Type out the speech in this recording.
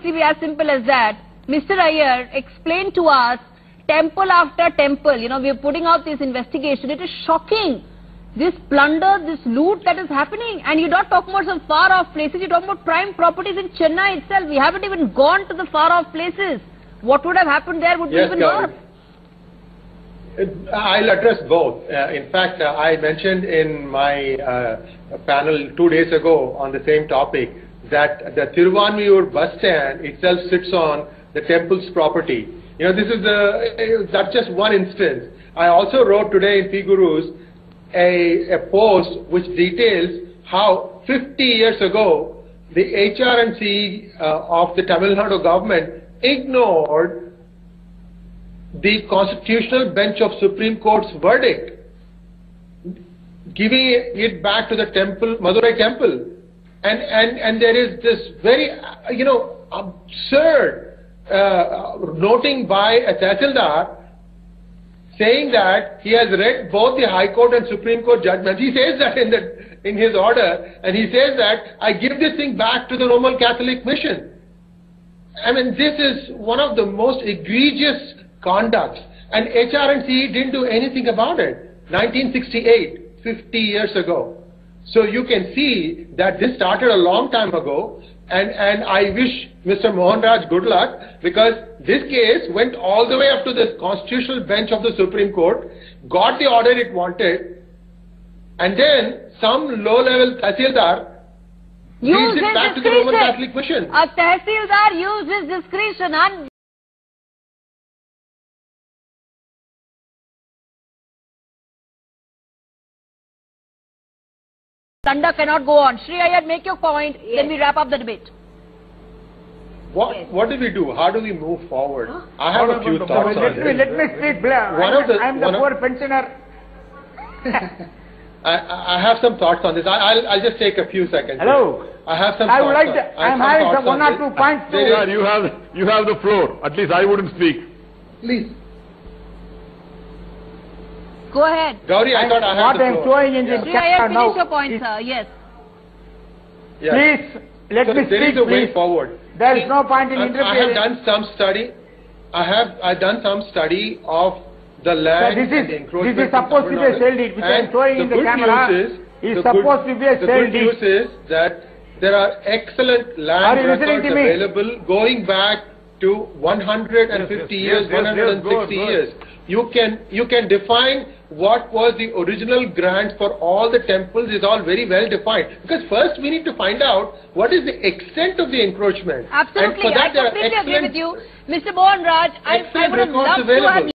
Be as simple as that. Mr. Iyer, explain to us, temple after temple, we are putting out this investigation. It is shocking. This plunder, this loot that is happening. And you're not talking about some far-off places. You're talking about prime properties in Chennai itself. We haven't even gone to the far-off places. What would have happened there would be even worse. I'll address both. In fact, I mentioned in my panel 2 days ago on the same topic that the Thiruvanmiyur bus stand itself sits on the temple's property. This is that's just one instance. I also wrote today in PGurus a post which details how 50 years ago the HR&CE of the Tamil Nadu government ignored the constitutional bench of Supreme Court's verdict, giving it back to the temple, Madurai temple. And there is this very, absurd noting by a Tahsildar saying that he has read both the High Court and Supreme Court judgments. He says that in his order, and he says that I give this thing back to the Roman Catholic Mission. I mean, this is one of the most egregious conducts, and HR&CE didn't do anything about it. 1968, 50 years ago. So you can see that this started a long time ago, and I wish Mr. Mohan Raj good luck, because this case went all the way up to the constitutional bench of the Supreme Court, got the order it wanted, and then some low-level Tahsildar gives it back to the Roman Catholic Mission. A Tahsildar used his discretion and thunder cannot go on. Sree Iyer, make your point, then we wrap up the debate. What do we do? How do we move forward? I have a few thoughts on this. Let me speak. I'm the poor pensioner. I have some thoughts on this. I'll just take a few seconds. Hello. I have some. I would like to. I'm having some 1 or 2 points. Yeah, you have the floor. At least I wouldn't speak. Please. Go ahead. Gauri, I thought I had the floor. What I'm showing in the camera now. Finish your point, sir. Yes. Please, let me speak, there is a way forward. There is no point in interfering. I have done some study. I've done some study of the land and the encroachment. This is supposed to be a cell deed, which I am showing in the camera. Is supposed to be a cell deed. The good news is that there are excellent land records available going back to 150 years, 160 years. You can define what was the original grant for all the temples is all very well defined. Because first we need to find out what is the extent of the encroachment. Absolutely, I completely agree with you. Mr. Mohan Raj, I would have loved to have